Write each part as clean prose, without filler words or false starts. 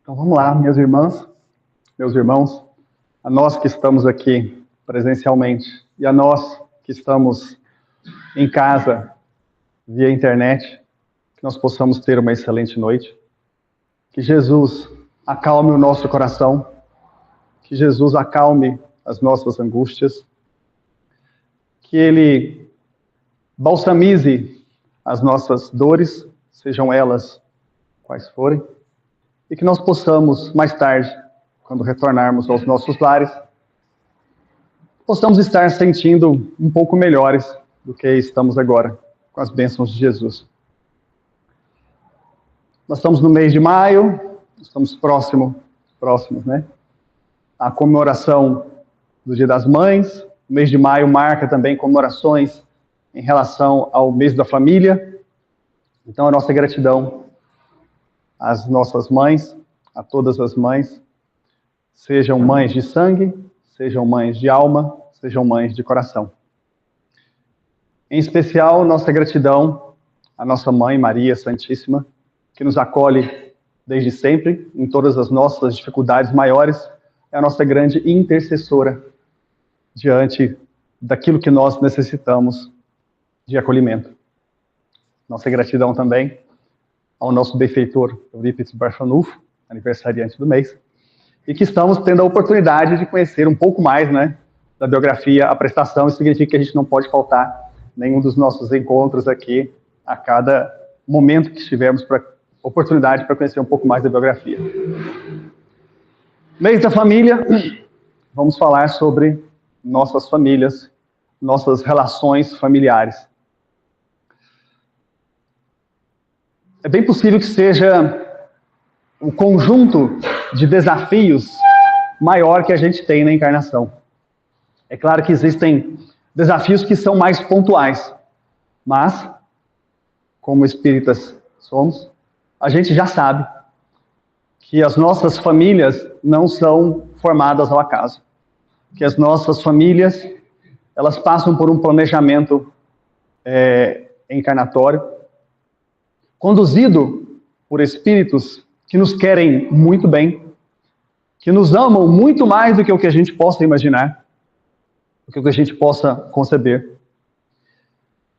Então vamos lá, minhas irmãs, meus irmãos, a nós que estamos aqui presencialmente e a nós que estamos em casa via internet, que nós possamos ter uma excelente noite. Que Jesus acalme o nosso coração, que Jesus acalme as nossas angústias, que Ele balsamize as nossas dores, sejam elas quais forem, e que nós possamos, mais tarde, quando retornarmos aos nossos lares, possamos estar sentindo um pouco melhores do que estamos agora, com as bênçãos de Jesus. Nós estamos no mês de maio, estamos próximos, né? A comemoração do Dia das Mães. O mês de maio marca também comemorações em relação ao mês da família. Então, a nossa gratidão às nossas mães, a todas as mães, sejam mães de sangue, sejam mães de alma, sejam mães de coração. Em especial, nossa gratidão à nossa mãe, Maria Santíssima, que nos acolhe desde sempre, em todas as nossas dificuldades maiores, é a nossa grande intercessora diante daquilo que nós necessitamos de acolhimento. Nossa gratidão também ao nosso benfeitor Eurípides Barçanufo, aniversariante do mês, e que estamos tendo a oportunidade de conhecer um pouco mais, né, da biografia, a prestação. Isso significa que a gente não pode faltar nenhum dos nossos encontros aqui, a cada momento que tivermos oportunidade para conhecer um pouco mais da biografia. Mês da família, vamos falar sobre nossas famílias, nossas relações familiares. É bem possível que seja o conjunto de desafios maior que a gente tem na encarnação. É claro que existem desafios que são mais pontuais, mas, como espíritas somos, a gente já sabe que as nossas famílias não são formadas ao acaso, que as nossas famílias, elas passam por um planejamento encarnatório, conduzido por espíritos que nos querem muito bem, que nos amam muito mais do que o que a gente possa imaginar, do que o que a gente possa conceber.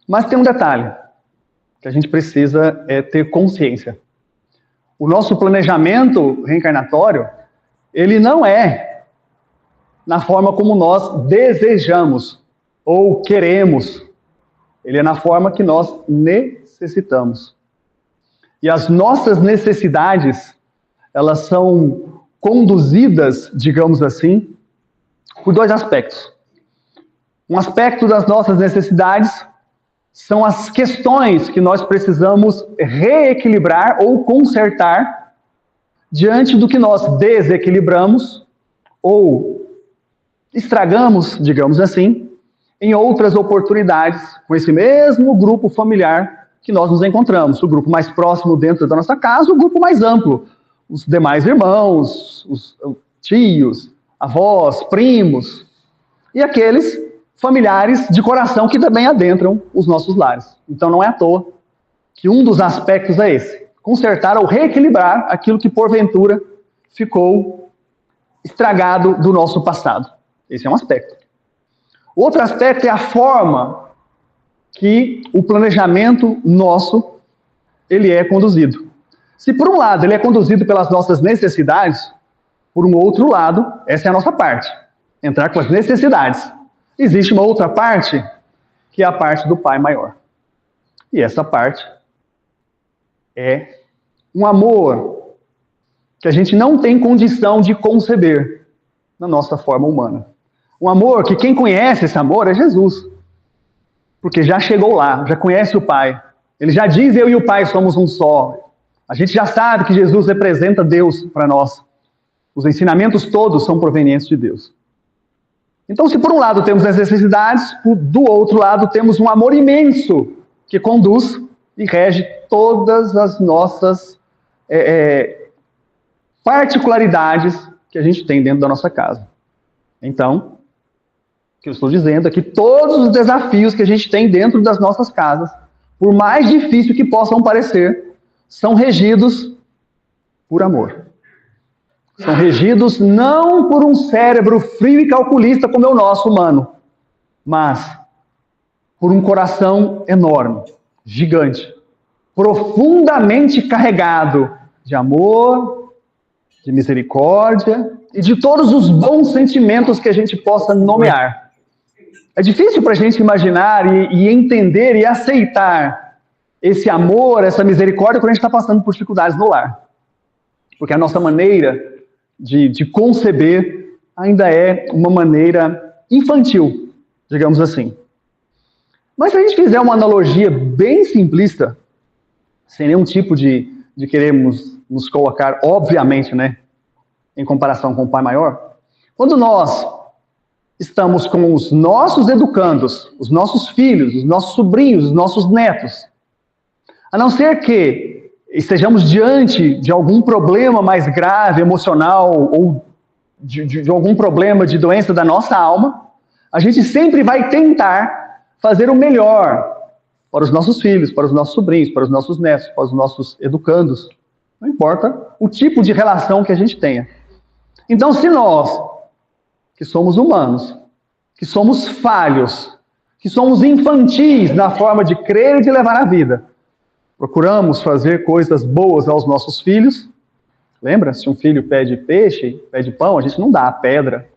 Mas tem um detalhe que a gente precisa ter consciência. O nosso planejamento reencarnatório, ele não é na forma como nós desejamos ou queremos. Ele é na forma que nós necessitamos. E as nossas necessidades, elas são conduzidas, digamos assim, por dois aspectos. Um aspecto das nossas necessidades são as questões que nós precisamos reequilibrar ou consertar diante do que nós desequilibramos ou estragamos, digamos assim, em outras oportunidades com esse mesmo grupo familiar que nós nos encontramos. O grupo mais próximo dentro da nossa casa, o grupo mais amplo, os demais irmãos, os tios, avós, primos, e aqueles familiares de coração que também adentram os nossos lares. Então não é à toa que um dos aspectos é esse: consertar ou reequilibrar aquilo que porventura ficou estragado do nosso passado. Esse é um aspecto. Outro aspecto é a forma que o planejamento nosso ele é conduzido. Se por um lado ele é conduzido pelas nossas necessidades, por um outro lado, essa é a nossa parte, entrar com as necessidades. Existe uma outra parte, que é a parte do Pai maior. E essa parte é um amor que a gente não tem condição de conceber na nossa forma humana. Um amor que quem conhece esse amor é Jesus. Porque já chegou lá, já conhece o Pai. Ele já diz: eu e o Pai somos um só. A gente já sabe que Jesus representa Deus para nós. Os ensinamentos todos são provenientes de Deus. Então, se por um lado temos as necessidades, do outro lado temos um amor imenso que conduz e rege todas as nossas particularidades que a gente tem dentro da nossa casa. Então, o que eu estou dizendo é que todos os desafios que a gente tem dentro das nossas casas, por mais difícil que possam parecer, são regidos por amor. São regidos não por um cérebro frio e calculista como é o nosso humano, mas por um coração enorme, gigante, profundamente carregado de amor, de misericórdia e de todos os bons sentimentos que a gente possa nomear. É difícil para a gente imaginar e entender e aceitar esse amor, essa misericórdia quando a gente está passando por dificuldades no lar. Porque a nossa maneira de conceber ainda é uma maneira infantil, digamos assim. Mas se a gente fizer uma analogia bem simplista, sem nenhum tipo de querermos nos colocar, obviamente, né, em comparação com o Pai Maior, quando nós estamos com os nossos educandos, os nossos filhos, os nossos sobrinhos, os nossos netos, a não ser que estejamos diante de algum problema mais grave, emocional, ou de algum problema de doença da nossa alma, a gente sempre vai tentar fazer o melhor para os nossos filhos, para os nossos sobrinhos, para os nossos netos, para os nossos educandos. Não importa o tipo de relação que a gente tenha. Então, se nós, que somos humanos, que somos falhos, que somos infantis na forma de crer e de levar a vida, procuramos fazer coisas boas aos nossos filhos. Lembra? Se um filho pede peixe, pede pão, a gente não dá pedra,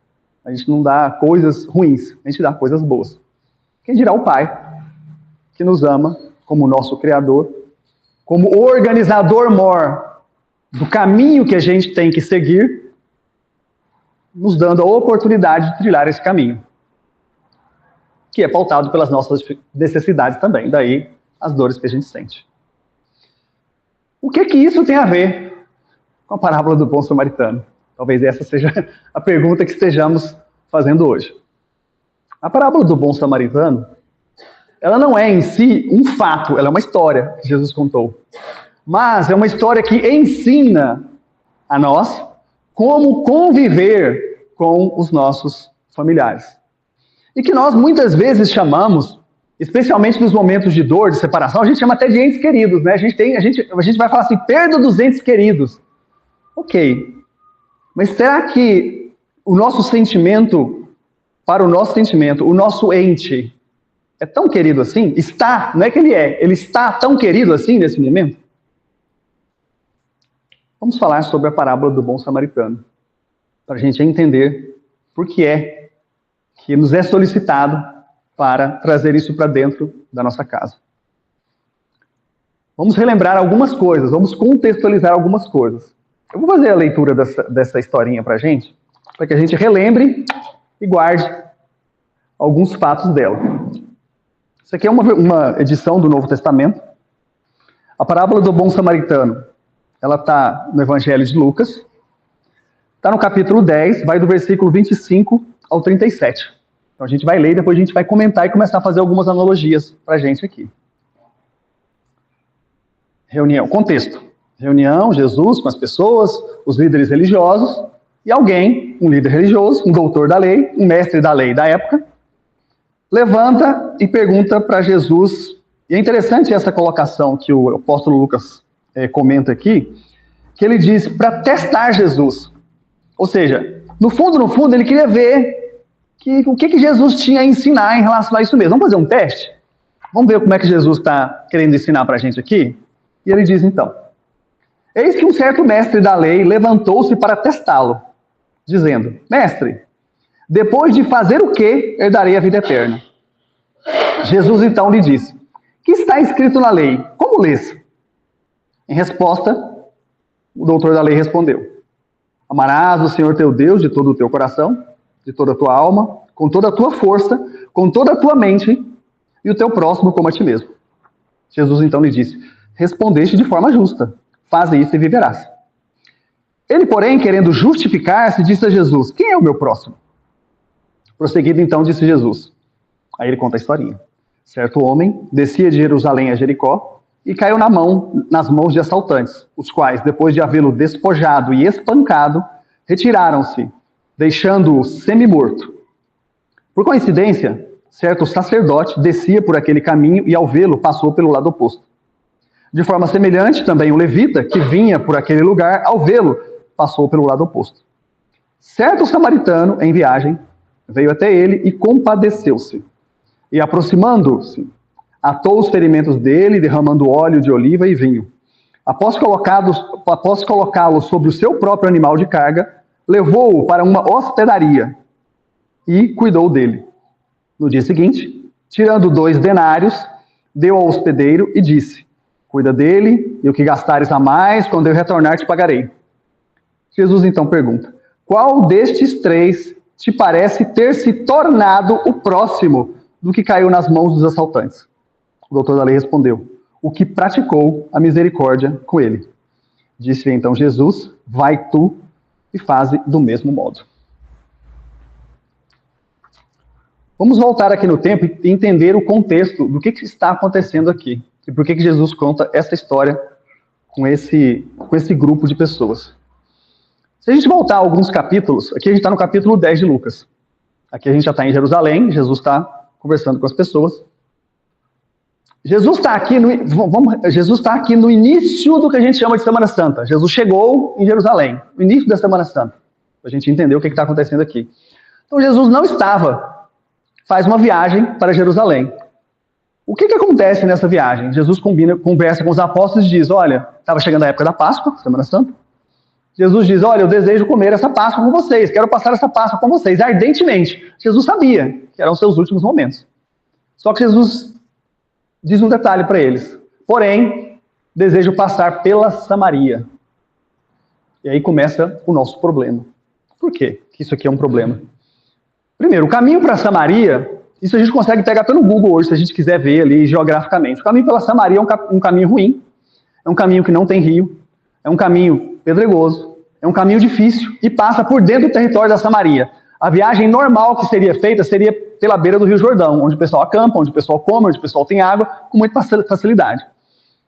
a gente não dá coisas ruins, a gente dá coisas boas. Quem dirá o Pai, que nos ama como nosso Criador, como organizador maior do caminho que a gente tem que seguir, nos dando a oportunidade de trilhar esse caminho, que é pautado pelas nossas necessidades também, daí as dores que a gente sente. O que isso tem a ver com a parábola do bom samaritano? Talvez essa seja a pergunta que estejamos fazendo hoje. A parábola do bom samaritano, ela não é em si um fato, ela é uma história que Jesus contou. Mas é uma história que ensina a nós como conviver com os nossos familiares. E que nós muitas vezes chamamos, especialmente nos momentos de dor, de separação, a gente chama até de entes queridos, né? A gente vai falar assim, perda dos entes queridos. Ok. Mas será que o nosso sentimento, para o nosso sentimento, o nosso ente, é tão querido assim? Está, não é que ele está tão querido assim nesse momento? Vamos falar sobre a parábola do bom samaritano, para a gente entender por que é que nos é solicitado para trazer isso para dentro da nossa casa. Vamos relembrar algumas coisas, vamos contextualizar algumas coisas. Eu vou fazer a leitura dessa historinha para a gente gente relembre e guarde alguns fatos dela. Isso aqui é uma edição do Novo Testamento. A parábola do bom samaritano, ela está no Evangelho de Lucas, está no capítulo 10, vai do versículo 25 ao 37. Então a gente vai ler e depois a gente vai comentar e começar a fazer algumas analogias para a gente aqui. Reunião, contexto. Reunião, Jesus com as pessoas, os líderes religiosos, e alguém, um líder religioso, um doutor da lei, um mestre da lei da época, levanta e pergunta para Jesus, e é interessante essa colocação que o apóstolo Lucas comenta aqui, que ele diz para testar Jesus. Ou seja, no fundo, ele queria ver o que Jesus tinha a ensinar em relação a isso mesmo. Vamos fazer um teste? Vamos ver como é que Jesus está querendo ensinar para a gente aqui? E ele diz então, eis que um certo mestre da lei levantou-se para testá-lo, dizendo, mestre, depois de fazer o que herdarei a vida eterna? Jesus então lhe disse, que está escrito na lei? Como lês? Em resposta, o doutor da lei respondeu, amarás o Senhor teu Deus de todo o teu coração, de toda a tua alma, com toda a tua força, com toda a tua mente, e o teu próximo como a ti mesmo. Jesus então lhe disse, respondeste de forma justa, faze isso e viverás. Ele, porém, querendo justificar-se, disse a Jesus, quem é o meu próximo? Prosseguido então, disse Jesus. Aí ele conta a historinha. Certo homem descia de Jerusalém a Jericó e caiu nas mãos de assaltantes, os quais, depois de havê-lo despojado e espancado, retiraram-se, deixando-o semi-morto. Por coincidência, certo sacerdote descia por aquele caminho e, ao vê-lo, passou pelo lado oposto. De forma semelhante, também o levita, que vinha por aquele lugar, ao vê-lo, passou pelo lado oposto. Certo samaritano, em viagem, veio até ele e compadeceu-se. E aproximando-se, atou os ferimentos dele, derramando óleo de oliva e vinho. Após colocá-lo sobre o seu próprio animal de carga, levou-o para uma hospedaria e cuidou dele. No dia seguinte, tirando 2 denários, deu ao hospedeiro e disse: cuida dele, e o que gastares a mais, quando eu retornar te pagarei. Jesus então pergunta: qual destes 3 te parece ter se tornado o próximo do que caiu nas mãos dos assaltantes? O doutor da lei respondeu: o que praticou a misericórdia com ele. Disse então Jesus: vai tu e faze do mesmo modo. Vamos voltar aqui no tempo e entender o contexto do que está acontecendo aqui. E por que Jesus conta essa história com esse grupo de pessoas. Se a gente voltar a alguns capítulos, aqui a gente está no capítulo 10 de Lucas. Aqui a gente já está em Jerusalém, Jesus está conversando com as pessoas. Jesus está aqui no início do que a gente chama de Semana Santa. Jesus chegou em Jerusalém, no início da Semana Santa, para a gente entender o que está acontecendo aqui. Então Jesus não faz uma viagem para Jerusalém. O que acontece nessa viagem? Jesus conversa com os apóstolos e diz: olha, estava chegando a época da Páscoa, Semana Santa. Jesus diz: olha, eu desejo comer essa Páscoa com vocês, quero passar essa Páscoa com vocês, ardentemente. Jesus sabia que eram os seus últimos momentos. Só que Jesus diz um detalhe para eles: porém, desejo passar pela Samaria. E aí começa o nosso problema. Por quê que isso aqui é um problema? Primeiro, o caminho para Samaria, isso a gente consegue pegar pelo Google hoje, se a gente quiser ver ali geograficamente. O caminho pela Samaria é um caminho ruim, é um caminho que não tem rio, é um caminho pedregoso, é um caminho difícil e passa por dentro do território da Samaria. A viagem normal que seria feita seria pela beira do Rio Jordão, onde o pessoal acampa, onde o pessoal come, onde o pessoal tem água, com muita facilidade.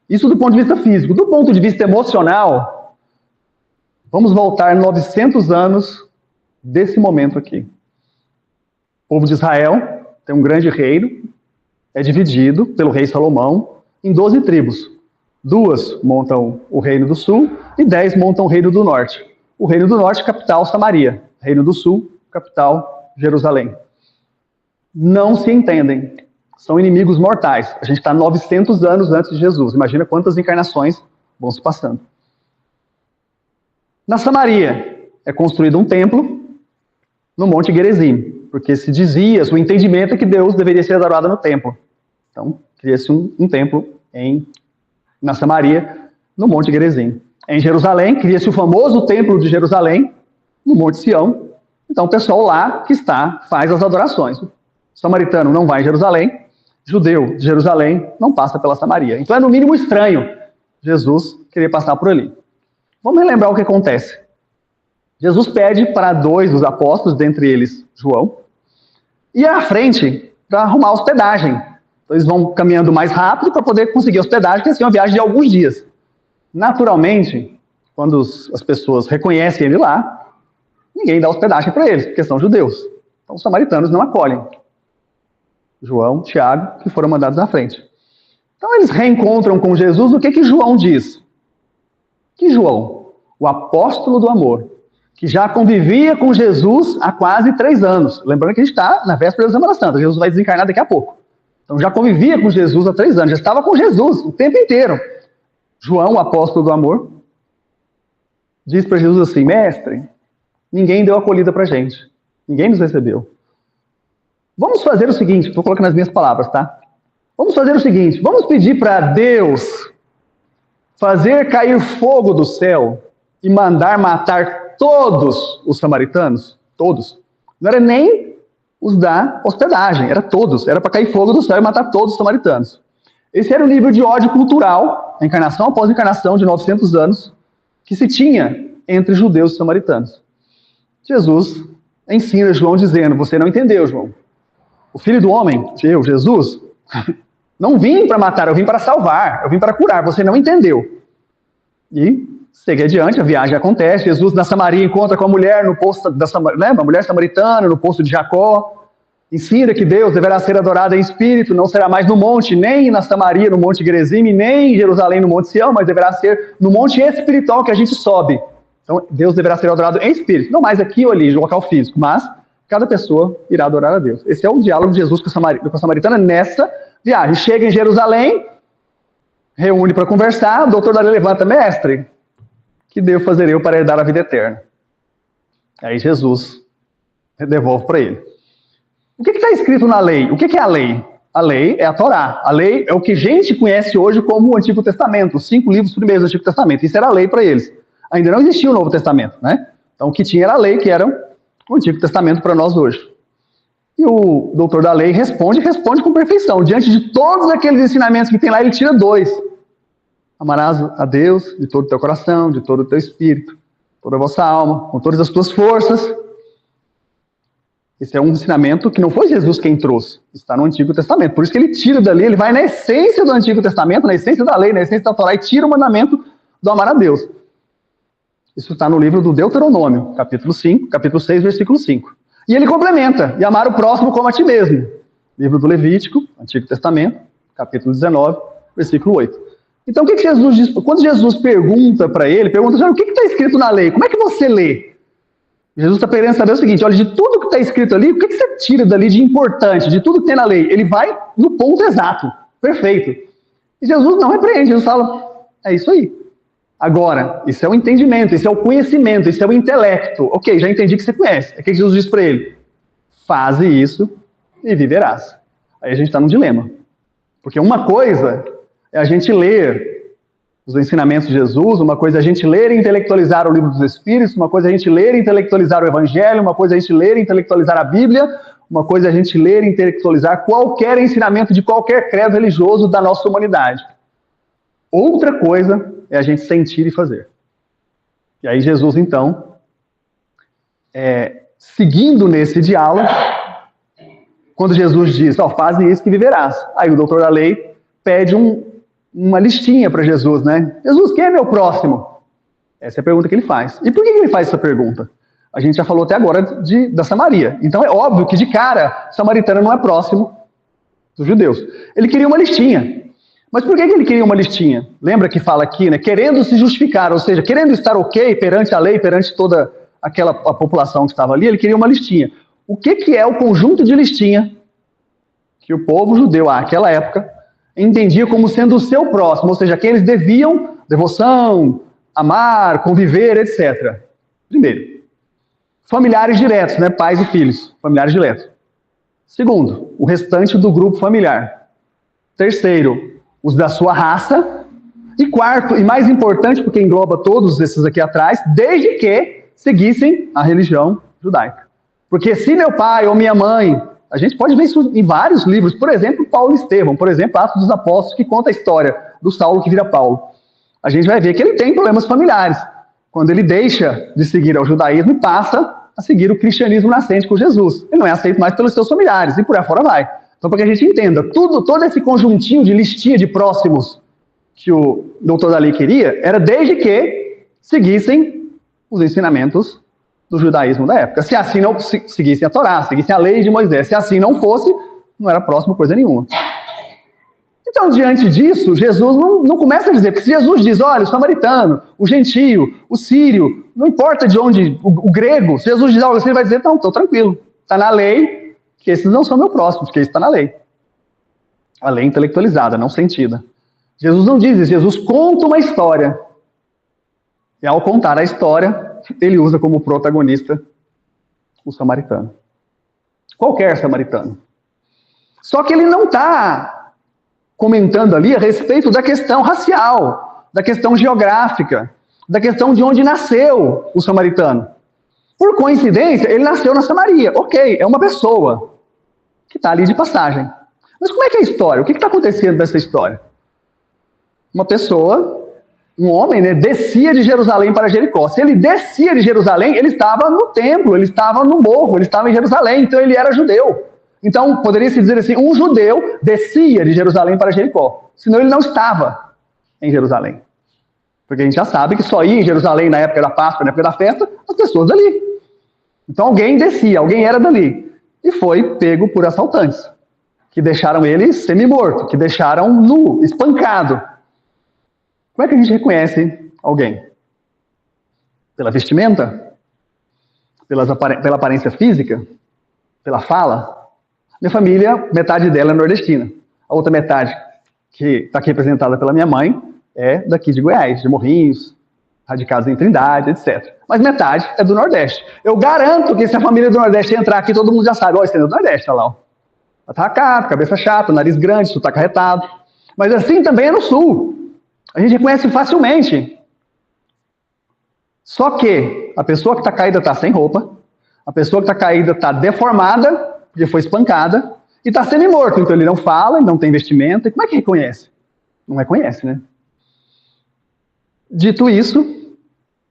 Isso do ponto de vista físico. Do ponto de vista emocional, vamos voltar 900 anos desse momento aqui. O povo de Israel tem um grande reino, é dividido pelo rei Salomão em 12 tribos. 2 montam o reino do sul e 10 montam o reino do norte. O reino do norte, capital Samaria. Reino do sul, capital Jerusalém. Não se entendem. São inimigos mortais. A gente está 900 anos antes de Jesus. Imagina quantas encarnações vão se passando. Na Samaria é construído um templo no Monte Gerizim, porque se dizia, o entendimento é que Deus deveria ser adorado no templo. Então, cria-se um templo na Samaria, no Monte Gerizim. Em Jerusalém, cria-se o famoso templo de Jerusalém, no Monte Sião. Então, o pessoal lá que faz as adorações. O samaritano não vai em Jerusalém, judeu de Jerusalém não passa pela Samaria. Então, é no mínimo estranho Jesus querer passar por ali. Vamos relembrar o que acontece. Jesus pede para 2 dos apóstolos, dentre eles João, ir à frente para arrumar hospedagem. Então, eles vão caminhando mais rápido para poder conseguir hospedagem, porque assim é uma viagem de alguns dias. Naturalmente, quando as pessoas reconhecem ele lá, ninguém dá hospedagem para eles, porque são judeus. Então, os samaritanos não acolhem João, Tiago, que foram mandados à frente. Então, eles reencontram com Jesus. O que João diz? Que João, o apóstolo do amor, que já convivia com Jesus há quase 3 anos. Lembrando que a gente está na véspera da Semana Santa. Jesus vai desencarnar daqui a pouco. Então já convivia com Jesus há 3 anos. Já estava com Jesus o tempo inteiro. João, o apóstolo do amor, diz para Jesus assim: mestre, ninguém deu acolhida para a gente. Ninguém nos recebeu. Vamos fazer o seguinte, estou colocando as minhas palavras, tá? Vamos fazer o seguinte, vamos pedir para Deus fazer cair fogo do céu e mandar matar todos os samaritanos, todos. Não era nem os da hospedagem, era todos. Era para cair fogo do céu e matar todos os samaritanos. Esse era o nível de ódio cultural, encarnação após encarnação de 900 anos, que se tinha entre judeus e samaritanos. Jesus ensina João dizendo: você não entendeu, João. O Filho do Homem, eu, Jesus, não vim para matar, eu vim para salvar, eu vim para curar, você não entendeu. E segue adiante, a viagem acontece. Jesus na Samaria encontra com a mulher no poço uma mulher samaritana no poço de Jacó. Ensina que Deus deverá ser adorado em espírito, não será mais no monte, nem na Samaria, no Monte Gerizim, nem em Jerusalém, no Monte Sião, mas deverá ser no monte espiritual que a gente sobe. Então, Deus deverá ser adorado em espírito, não mais aqui ou ali, no local físico, mas cada pessoa irá adorar a Deus. Esse é o diálogo de Jesus com a samaritana nessa viagem. Chega em Jerusalém, reúne para conversar, o doutor da lei levanta, mestre, que devo fazer eu para herdar a vida eterna? Aí Jesus devolve para ele. O que está escrito na lei? O que é a lei? A lei é a Torá. A lei é o que a gente conhece hoje como o Antigo Testamento, os 5 livros primeiros do Antigo Testamento. Isso era a lei para eles. Ainda não existia o Novo Testamento, né? Então o que tinha era a lei, que era o Antigo Testamento para nós hoje. E o doutor da lei responde com perfeição. Diante de todos aqueles ensinamentos que tem lá, ele tira 2. Amarás a Deus de todo o teu coração, de todo o teu espírito, toda a vossa alma, com todas as tuas forças. Esse é um ensinamento que não foi Jesus quem trouxe, está no Antigo Testamento. Por isso que ele tira dali, ele vai na essência do Antigo Testamento, na essência da lei, na essência da Torá, e tira o mandamento do amar a Deus. Isso está no livro do Deuteronômio, capítulo 5, capítulo 6, versículo 5. E ele complementa, e amar o próximo como a ti mesmo. Livro do Levítico, Antigo Testamento, capítulo 19, versículo 8. Então, o que Jesus diz? Quando Jesus pergunta para ele, o que está escrito na lei? Como é que você lê? Jesus está querendo saber o seguinte, olha, de tudo que está escrito ali, o que você tira dali de importante, de tudo que tem na lei? Ele vai no ponto exato, perfeito. E Jesus não repreende, Jesus fala, é isso aí. Agora, isso é o entendimento, isso é o conhecimento, isso é o intelecto. Ok, já entendi que você conhece. É o que Jesus diz para ele, faze isso e viverás. Aí a gente está num dilema. Porque uma coisa é a gente ler os ensinamentos de Jesus, uma coisa é a gente ler e intelectualizar o livro dos Espíritos, uma coisa é a gente ler e intelectualizar o Evangelho, uma coisa é a gente ler e intelectualizar a Bíblia, uma coisa é a gente ler e intelectualizar qualquer ensinamento de qualquer credo religioso da nossa humanidade. Outra coisa é a gente sentir e fazer. E aí Jesus, então, seguindo nesse diálogo, quando Jesus diz, faze isso que viverás. Aí o doutor da lei pede uma listinha para Jesus, né? Jesus, quem é meu próximo? Essa é a pergunta que ele faz. E por que ele faz essa pergunta? A gente já falou até agora da Samaria. Então é óbvio que de cara, samaritano não é próximo dos judeus. Ele queria uma listinha. Mas por que ele queria uma listinha? Lembra que fala aqui, né? Querendo se justificar, ou seja, querendo estar ok perante a lei, perante toda a população que estava ali, ele queria uma listinha. O que é o conjunto de listinha que o povo judeu, àquela época, entendia como sendo o seu próximo, ou seja, quem eles deviam devoção, amar, conviver, etc. Primeiro, familiares diretos, né? Pais e filhos, familiares diretos. Segundo, o restante do grupo familiar. Terceiro, os da sua raça. E quarto, e mais importante, porque engloba todos esses aqui atrás, desde que seguissem a religião judaica. Porque se meu pai ou minha mãe, a gente pode ver isso em vários livros, por exemplo, Paulo e Estevão, por exemplo, Atos dos Apóstolos, que conta a história do Saulo que vira Paulo. A gente vai ver que ele tem problemas familiares, quando ele deixa de seguir ao judaísmo e passa a seguir o cristianismo nascente com Jesus. Ele não é aceito mais pelos seus familiares, e por aí fora vai. Então, para que a gente entenda, todo esse conjuntinho de listinha de próximos que o doutor Dalí queria, era desde que seguissem os ensinamentos do judaísmo da época. Se assim não seguissem a Torá, seguissem a lei de Moisés, se assim não fosse, não era próximo coisa nenhuma. Então, diante disso, Jesus não começa a dizer, porque se Jesus diz, olha, o samaritano, o gentio, o sírio, não importa de onde, o grego, se Jesus diz algo assim, ele vai dizer, não, estou tranquilo, está na lei, que esses não são meu próximo, porque isso está na lei. A lei intelectualizada, não sentida. Jesus não diz isso, Jesus conta uma história. E ao contar a história, ele usa como protagonista o samaritano. Qualquer samaritano. Só que ele não está comentando ali a respeito da questão racial, da questão geográfica, da questão de onde nasceu o samaritano. Por coincidência, ele nasceu na Samaria. Ok, é uma pessoa que está ali de passagem. Mas como é que é a história? O que está acontecendo nessa história? Uma pessoa, um homem, né, descia de Jerusalém para Jericó. Se ele descia de Jerusalém, ele estava no templo, ele estava no morro, ele estava em Jerusalém, então ele era judeu. Então, poderia-se dizer assim, um judeu descia de Jerusalém para Jericó. Senão ele não estava em Jerusalém. Porque a gente já sabe que só ia em Jerusalém na época da Páscoa, na época da festa, as pessoas dali. Então alguém descia, alguém era dali. E foi pego por assaltantes, que deixaram ele semi-morto, que deixaram nu, espancado. Como é que a gente reconhece alguém? Pela vestimenta? Pela aparência física? Pela fala? Minha família, metade dela é nordestina. A outra metade, que está aqui representada pela minha mãe, é daqui de Goiás, de Morrinhos, radicados em Trindade, etc. Mas metade é do Nordeste. Eu garanto que se a família do Nordeste entrar aqui, todo mundo já sabe, ó, esse é do Nordeste, olha lá, ó. Atacado, cabeça chata, nariz grande, sotaque arretado. Mas assim também é no Sul. A gente reconhece facilmente. Só que a pessoa que está caída está sem roupa, a pessoa que está caída está deformada, porque foi espancada, e está semi-morto. Então ele não fala, ele não tem vestimenta. E como é que reconhece? Não reconhece, né? Dito isso,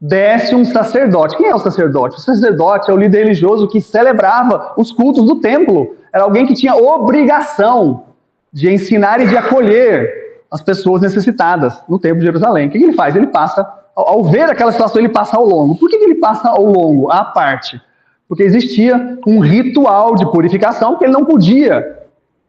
desce um sacerdote. Quem é o sacerdote? O sacerdote é o líder religioso que celebrava os cultos do templo. Era alguém que tinha obrigação de ensinar e de acolher as pessoas necessitadas no templo de Jerusalém. O que ele faz? Ele passa, ao ver aquela situação, ele passa ao longo. Por que ele passa ao longo, à parte? Porque existia um ritual de purificação que ele não podia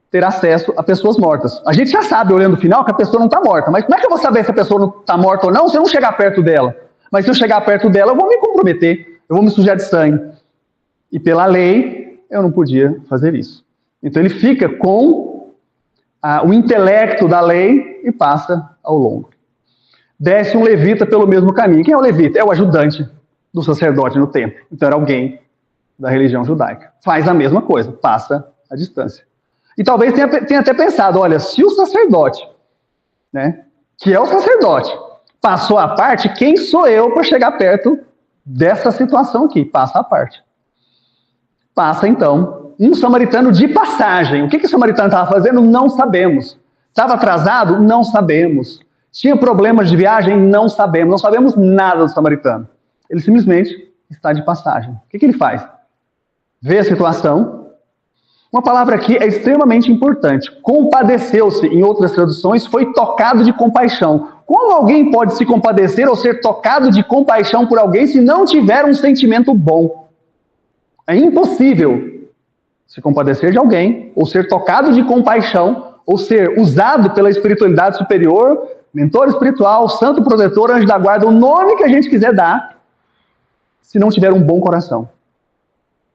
ter acesso a pessoas mortas. A gente já sabe, olhando o final, que a pessoa não está morta. Mas como é que eu vou saber se a pessoa não está morta ou não se eu não chegar perto dela? Mas se eu chegar perto dela, eu vou me comprometer, eu vou me sujar de sangue. E pela lei, eu não podia fazer isso. Então ele fica com o intelecto da lei e passa ao longo. Desce um levita pelo mesmo caminho. Quem é o levita? É o ajudante do sacerdote no templo. Então era alguém da religião judaica. Faz a mesma coisa, passa a distância. E talvez tenha até pensado, olha, se o sacerdote, né, que é o sacerdote, passou a parte, quem sou eu para chegar perto dessa situação aqui? Passa a parte. Passa, então, um samaritano de passagem. O que o samaritano estava fazendo? Não sabemos. Estava atrasado? Não sabemos. Tinha problemas de viagem? Não sabemos. Não sabemos nada do samaritano. Ele simplesmente está de passagem. O que ele faz? Vê a situação. Uma palavra aqui é extremamente importante. Compadeceu-se, em outras traduções, foi tocado de compaixão. Como alguém pode se compadecer ou ser tocado de compaixão por alguém se não tiver um sentimento bom? É impossível se compadecer de alguém, ou ser tocado de compaixão, ou ser usado pela espiritualidade superior, mentor espiritual, santo protetor, anjo da guarda, o nome que a gente quiser dar, se não tiver um bom coração.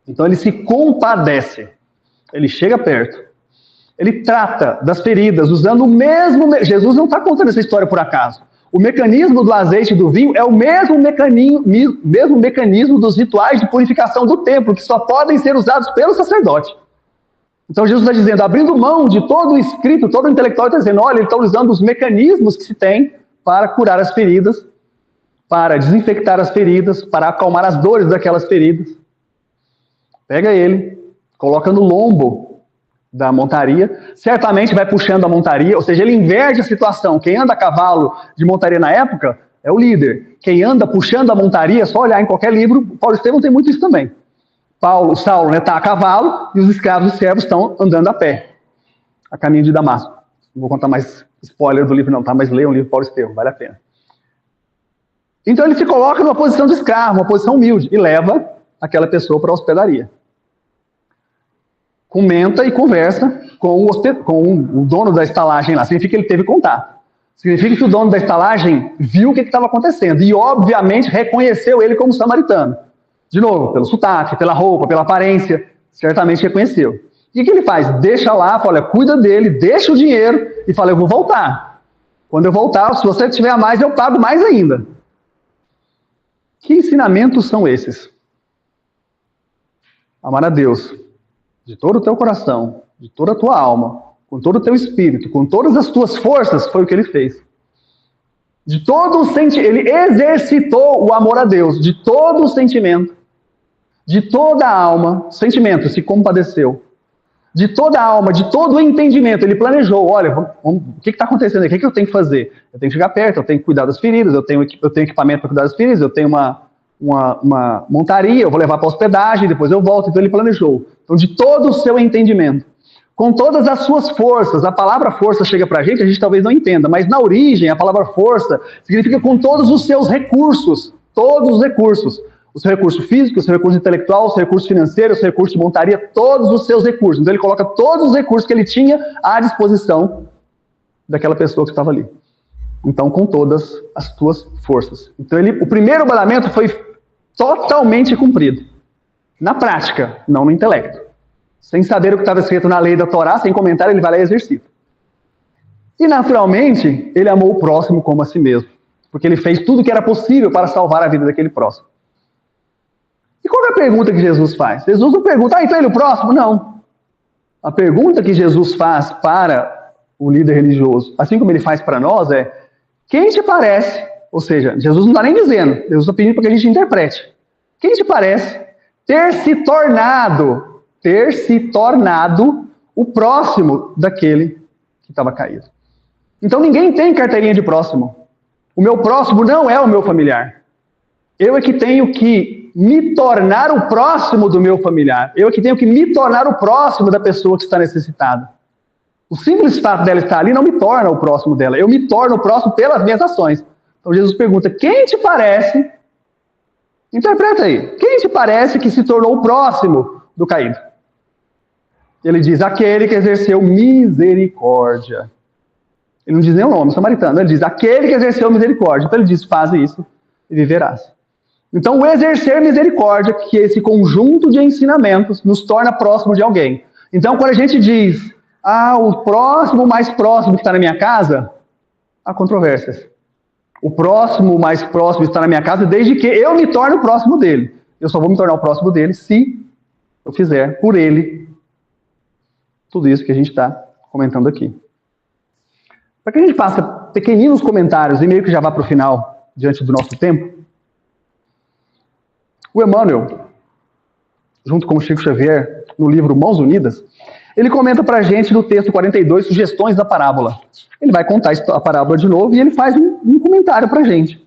Então ele se compadece. Ele chega perto, ele trata das feridas usando o mesmo... Jesus não está contando essa história por acaso. O mecanismo do azeite e do vinho é o mesmo mecanismo dos rituais de purificação do templo, que só podem ser usados pelo sacerdote. Então Jesus está dizendo, abrindo mão de todo o escrito, todo o intelectual, está dizendo, olha, ele está usando os mecanismos que se tem para curar as feridas, para desinfectar as feridas, para acalmar as dores daquelas feridas. Pega ele, coloca no lombo da montaria, certamente vai puxando a montaria, ou seja, ele inverte a situação. Quem anda a cavalo de montaria na época é o líder. Quem anda puxando a montaria, só olhar em qualquer livro, Paulo Estevão tem muito isso também. Saulo, né, está a cavalo e os escravos e servos estão andando a pé, a caminho de Damasco. Não vou contar mais spoiler do livro não, tá? Mas leiam o livro Paulo Estevão, vale a pena. Então ele se coloca numa posição de escravo, uma posição humilde, e leva aquela pessoa para a hospedaria. Comenta e conversa com o dono da estalagem lá. Significa que ele teve contato. Significa que o dono da estalagem viu o que estava acontecendo e, obviamente, reconheceu ele como samaritano. De novo, pelo sotaque, pela roupa, pela aparência, certamente reconheceu. E o que ele faz? Deixa lá, fala, cuida dele, deixa o dinheiro e fala, eu vou voltar. Quando eu voltar, se você tiver a mais, eu pago mais ainda. Que ensinamentos são esses? Amar a Deus de todo o teu coração, de toda a tua alma, com todo o teu espírito, com todas as tuas forças, foi o que ele fez. De todo o sentimento, ele exercitou o amor a Deus, de todo o sentimento, de toda a alma, sentimento, se compadeceu. De toda a alma, de todo o entendimento, ele planejou, olha, o que está acontecendo aí, o que eu tenho que fazer? Eu tenho que chegar perto, eu tenho que cuidar das feridas, eu tenho equipamento para cuidar das feridas, eu tenho uma montaria, eu vou levar para a hospedagem, depois eu volto. Então ele planejou. Então, de todo o seu entendimento, com todas as suas forças, a palavra força chega para a gente talvez não entenda, mas na origem, a palavra força significa com todos os seus recursos, todos os recursos. O seu recurso físico, o seu recurso intelectual, o seu recurso financeiro, o seu recurso de montaria, todos os seus recursos. Então ele coloca todos os recursos que ele tinha à disposição daquela pessoa que estava ali. Então, com todas as tuas forças. Então, o primeiro mandamento foi totalmente cumprido. Na prática, não no intelecto. Sem saber o que estava escrito na lei da Torá, sem comentário, ele vai lá e exercita. E, naturalmente, ele amou o próximo como a si mesmo. Porque ele fez tudo o que era possível para salvar a vida daquele próximo. E qual é a pergunta que Jesus faz? Jesus não pergunta, então ele é o próximo? Não. A pergunta que Jesus faz para o líder religioso, assim como ele faz para nós, é: quem te parece, ou seja, Jesus não está nem dizendo, Jesus está pedindo para que a gente interprete. Quem te parece ter se tornado o próximo daquele que estava caído? Então ninguém tem carteirinha de próximo. O meu próximo não é o meu familiar. Eu é que tenho que me tornar o próximo do meu familiar. Eu é que tenho que me tornar o próximo da pessoa que está necessitada. O simples fato dela estar ali não me torna o próximo dela. Eu me torno o próximo pelas minhas ações. Então Jesus pergunta: quem te parece? Interpreta aí. Quem te parece que se tornou o próximo do caído? Ele diz: aquele que exerceu misericórdia. Ele não diz nem o nome, samaritano. Ele diz: aquele que exerceu misericórdia. Então ele diz: faz isso e viverás. Então o exercer misericórdia, que esse conjunto de ensinamentos, nos torna próximo de alguém. Então quando a gente diz: o próximo mais próximo que está na minha casa, há controvérsias. O próximo mais próximo está na minha casa desde que eu me torne o próximo dele. Eu só vou me tornar o próximo dele se eu fizer por ele tudo isso que a gente está comentando aqui. Para que a gente faça pequeninos comentários e meio que já vá para o final, diante do nosso tempo, o Emmanuel, junto com o Chico Xavier, no livro Mãos Unidas, ele comenta para a gente no texto 42, sugestões da parábola. Ele vai contar a parábola de novo e ele faz um comentário para a gente.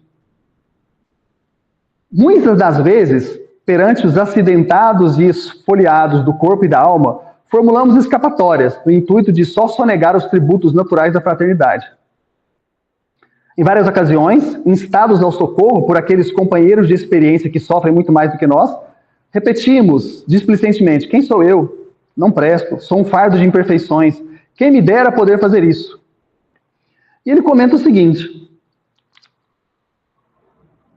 Muitas das vezes, perante os acidentados e esfoliados do corpo e da alma, formulamos escapatórias, no intuito de só sonegar os tributos naturais da fraternidade. Em várias ocasiões, instados ao socorro por aqueles companheiros de experiência que sofrem muito mais do que nós, repetimos displicentemente: quem sou eu? Não presto, sou um fardo de imperfeições. Quem me dera poder fazer isso? E ele comenta o seguinte: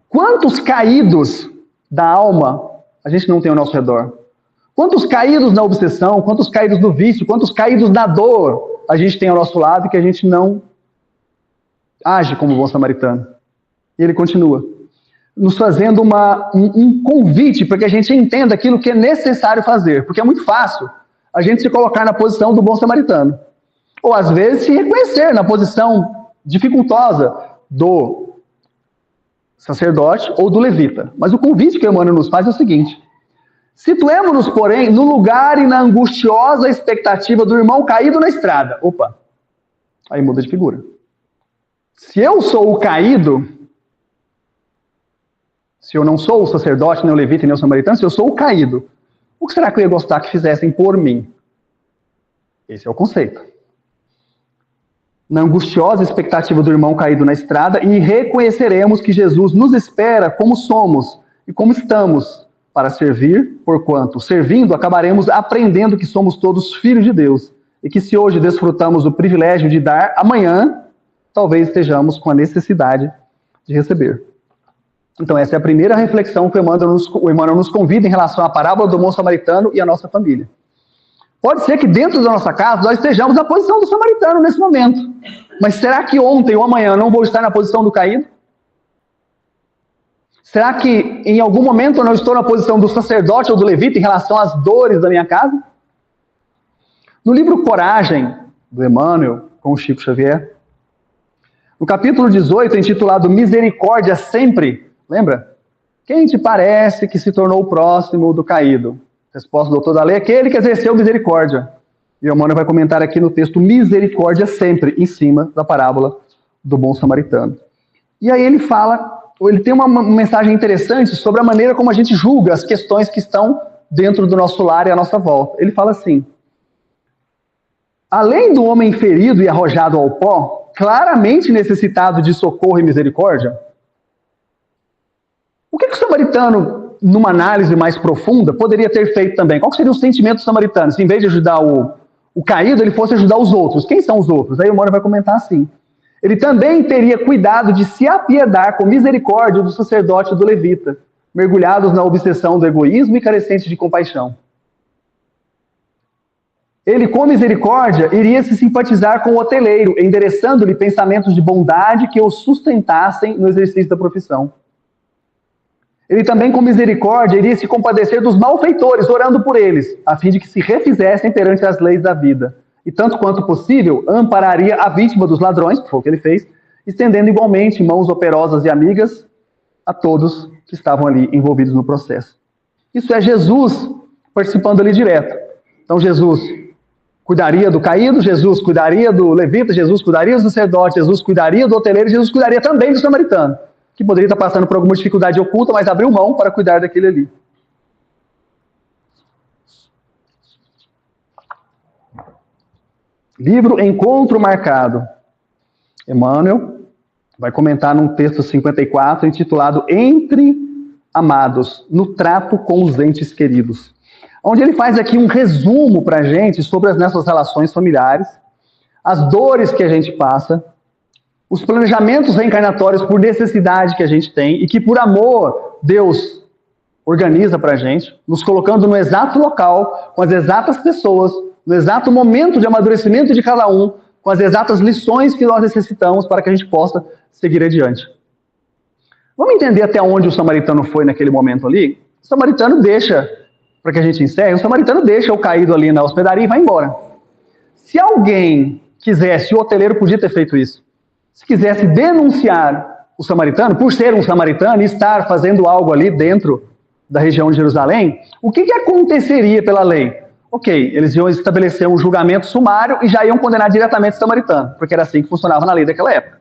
quantos caídos da alma a gente não tem ao nosso redor? Quantos caídos na obsessão, quantos caídos do vício, quantos caídos na dor a gente tem ao nosso lado e que a gente não age como bom samaritano? E ele continua, nos fazendo um convite para que a gente entenda aquilo que é necessário fazer, porque é muito fácil a gente se colocar na posição do bom samaritano, ou às vezes se reconhecer na posição dificultosa do sacerdote ou do levita. Mas o convite que o Emmanuel nos faz é o seguinte: situemos-nos, porém, no lugar e na angustiosa expectativa do irmão caído na estrada. Opa, aí muda de figura. Se eu sou o caído, se eu não sou o sacerdote, nem o levita, nem o samaritano, se eu sou o caído, o que será que eu ia gostar que fizessem por mim? Esse é o conceito. Na angustiosa expectativa do irmão caído na estrada, e reconheceremos que Jesus nos espera como somos e como estamos, para servir, porquanto, servindo, acabaremos aprendendo que somos todos filhos de Deus, e que se hoje desfrutamos do privilégio de dar, amanhã, talvez estejamos com a necessidade de receber. Então essa é a primeira reflexão que o Emmanuel nos convida em relação à parábola do bom samaritano e à nossa família. Pode ser que dentro da nossa casa nós estejamos na posição do samaritano nesse momento. Mas será que ontem ou amanhã eu não vou estar na posição do caído? Será que em algum momento eu não estou na posição do sacerdote ou do levita em relação às dores da minha casa? No livro Coragem, do Emmanuel, com o Chico Xavier, no capítulo 18, intitulado Misericórdia Sempre, lembra? Quem te parece que se tornou o próximo do caído? Resposta do doutor da lei: aquele que exerceu misericórdia. E o Emmanuel vai comentar aqui no texto Misericórdia Sempre, em cima da parábola do bom samaritano. E aí ele tem uma mensagem interessante sobre a maneira como a gente julga as questões que estão dentro do nosso lar e à nossa volta. Ele fala assim: além do homem ferido e arrojado ao pó, claramente necessitado de socorro e misericórdia, o que o samaritano, numa análise mais profunda, poderia ter feito também? Qual seria o sentimento do samaritano? Se em vez de ajudar o caído, ele fosse ajudar os outros. Quem são os outros? Aí o Emmanuel vai comentar assim: ele também teria cuidado de se apiedar com misericórdia do sacerdote e do levita, mergulhados na obsessão do egoísmo e carecentes de compaixão. Ele, com misericórdia, iria se simpatizar com o hoteleiro, endereçando-lhe pensamentos de bondade que o sustentassem no exercício da profissão. Ele também, com misericórdia, iria se compadecer dos malfeitores, orando por eles, a fim de que se refizessem perante as leis da vida. E, tanto quanto possível, ampararia a vítima dos ladrões, que foi o que ele fez, estendendo igualmente mãos operosas e amigas a todos que estavam ali envolvidos no processo. Isso é Jesus participando ali direto. Então, Jesus cuidaria do caído, Jesus cuidaria do levita, Jesus cuidaria do sacerdote, Jesus cuidaria do hoteleiro, Jesus cuidaria também do samaritano, que poderia estar passando por alguma dificuldade oculta, mas abriu mão para cuidar daquele ali. Livro Encontro Marcado. Emmanuel vai comentar num texto 54, intitulado Entre Amados, no trato com os entes queridos, onde ele faz aqui um resumo para a gente sobre as nossas relações familiares, as dores que a gente passa, os planejamentos reencarnatórios por necessidade que a gente tem e que, por amor, Deus organiza para a gente, nos colocando no exato local, com as exatas pessoas, no exato momento de amadurecimento de cada um, com as exatas lições que nós necessitamos para que a gente possa seguir adiante. Vamos entender até onde o samaritano foi naquele momento ali? O samaritano deixa, para que a gente encerre, o samaritano deixa o caído ali na hospedaria e vai embora. Se alguém quisesse, o hoteleiro podia ter feito isso, se quisesse denunciar o samaritano, por ser um samaritano e estar fazendo algo ali dentro da região de Jerusalém, o que aconteceria pela lei? Ok, eles iam estabelecer um julgamento sumário e já iam condenar diretamente o samaritano, porque era assim que funcionava na lei daquela época.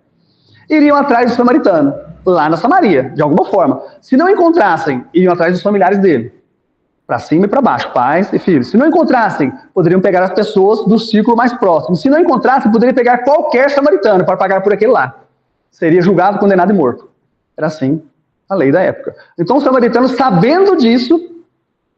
Iriam atrás do samaritano, lá na Samaria, de alguma forma. Se não encontrassem, iriam atrás dos familiares dele, para cima e para baixo, pais e filhos. Se não encontrassem, poderiam pegar as pessoas do círculo mais próximo. Se não encontrassem, poderiam pegar qualquer samaritano para pagar por aquele lá. Seria julgado, condenado e morto. Era assim a lei da época. Então o samaritano, sabendo disso,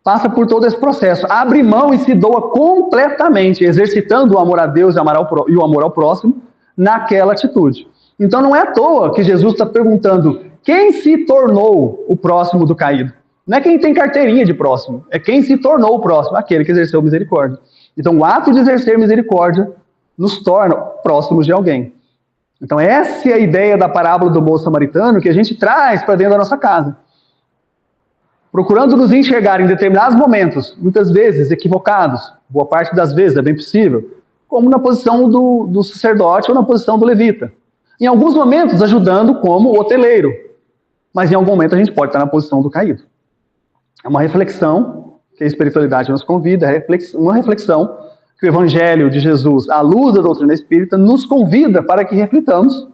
passa por todo esse processo, abre mão e se doa completamente, exercitando o amor a Deus e o amor ao próximo naquela atitude. Então não é à toa que Jesus está perguntando quem se tornou o próximo do caído. Não é quem tem carteirinha de próximo, é quem se tornou o próximo, aquele que exerceu misericórdia. Então o ato de exercer misericórdia nos torna próximos de alguém. Então essa é a ideia da parábola do bom samaritano que a gente traz para dentro da nossa casa. Procurando nos enxergar em determinados momentos, muitas vezes equivocados, boa parte das vezes, é bem possível, como na posição do sacerdote ou na posição do levita. Em alguns momentos ajudando como o hoteleiro, mas em algum momento a gente pode estar na posição do caído. É uma reflexão que a espiritualidade nos convida, uma reflexão que o Evangelho de Jesus, à luz da doutrina espírita, nos convida para que reflitamos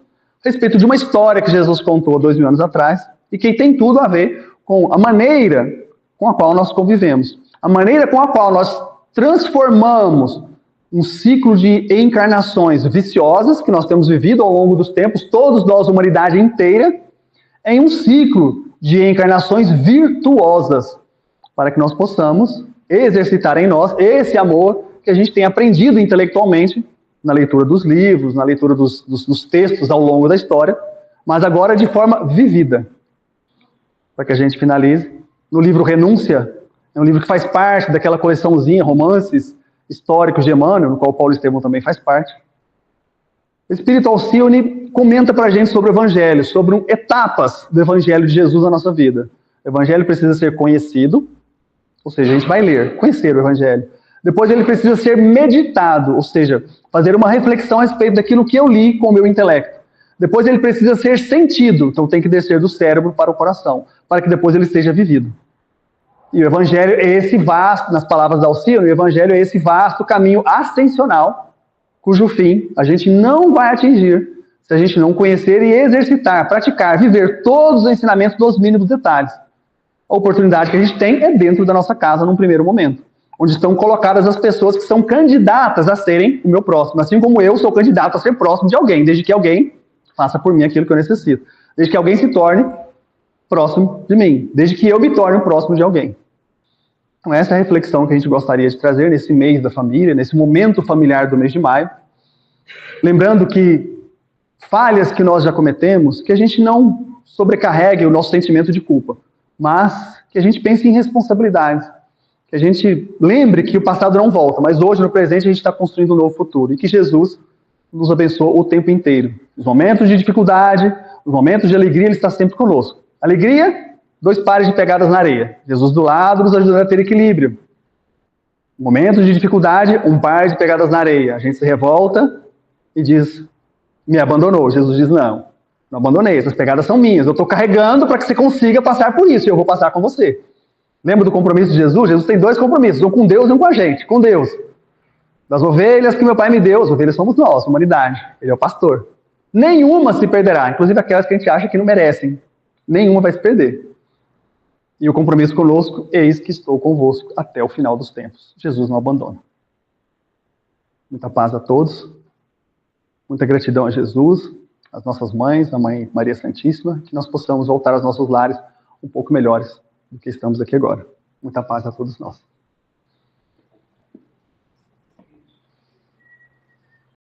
a respeito de uma história que Jesus contou 2000 anos atrás e que tem tudo a ver com a maneira com a qual nós convivemos, a maneira com a qual nós transformamos um ciclo de encarnações viciosas que nós temos vivido ao longo dos tempos, todos nós, humanidade inteira, em um ciclo de encarnações virtuosas, para que nós possamos exercitar em nós esse amor que a gente tem aprendido intelectualmente na leitura dos livros, na leitura dos textos ao longo da história, mas agora de forma vivida. Para que a gente finalize, no livro Renúncia, é um livro que faz parte daquela coleçãozinha, romances históricos de Emmanuel, no qual Paulo Estevão também faz parte. O Espírito Alcione comenta para a gente sobre o Evangelho, sobre etapas do Evangelho de Jesus na nossa vida. O Evangelho precisa ser conhecido, ou seja, a gente vai ler, conhecer o Evangelho. Depois ele precisa ser meditado, ou seja, fazer uma reflexão a respeito daquilo que eu li com o meu intelecto. Depois ele precisa ser sentido, então tem que descer do cérebro para o coração, para que depois ele seja vivido. E o Evangelho é esse vasto, nas palavras da Alcione, o Evangelho é esse vasto caminho ascensional, cujo fim a gente não vai atingir se a gente não conhecer e exercitar, praticar, viver todos os ensinamentos dos mínimos detalhes. A oportunidade que a gente tem é dentro da nossa casa, num primeiro momento, onde estão colocadas as pessoas que são candidatas a serem o meu próximo, assim como eu sou candidato a ser próximo de alguém, desde que alguém faça por mim aquilo que eu necessito, desde que alguém se torne próximo de mim, desde que eu me torne próximo de alguém. Então essa é a reflexão que a gente gostaria de trazer nesse mês da família, nesse momento familiar do mês de maio, lembrando que falhas que nós já cometemos, que a gente não sobrecarregue o nosso sentimento de culpa. mas que a gente pense em responsabilidades, que a gente lembre que o passado não volta, mas hoje, no presente, a gente está construindo um novo futuro, e que Jesus nos abençoa o tempo inteiro. Nos momentos de dificuldade, nos momentos de alegria, Ele está sempre conosco. Alegria, 2 pares de pegadas na areia. Jesus do lado nos ajuda a ter equilíbrio. Momentos de dificuldade, 1 par de pegadas na areia. A gente se revolta e diz, me abandonou. Jesus diz, não abandonei, essas pegadas são minhas. Eu estou carregando para que você consiga passar por isso, e eu vou passar com você. Lembra do compromisso de Jesus? Jesus tem 2 compromissos, um com Deus e um com a gente. Com Deus, das ovelhas que meu Pai me deu, as ovelhas somos nós, a humanidade. Ele é o pastor. Nenhuma se perderá, inclusive aquelas que a gente acha que não merecem. Nenhuma vai se perder. E o compromisso conosco, eis que estou convosco até o final dos tempos. Jesus não abandona. Muita paz a todos. Muita gratidão a Jesus, às nossas mães, a Mãe Maria Santíssima, que nós possamos voltar aos nossos lares um pouco melhores do que estamos aqui agora. Muita paz a todos nós.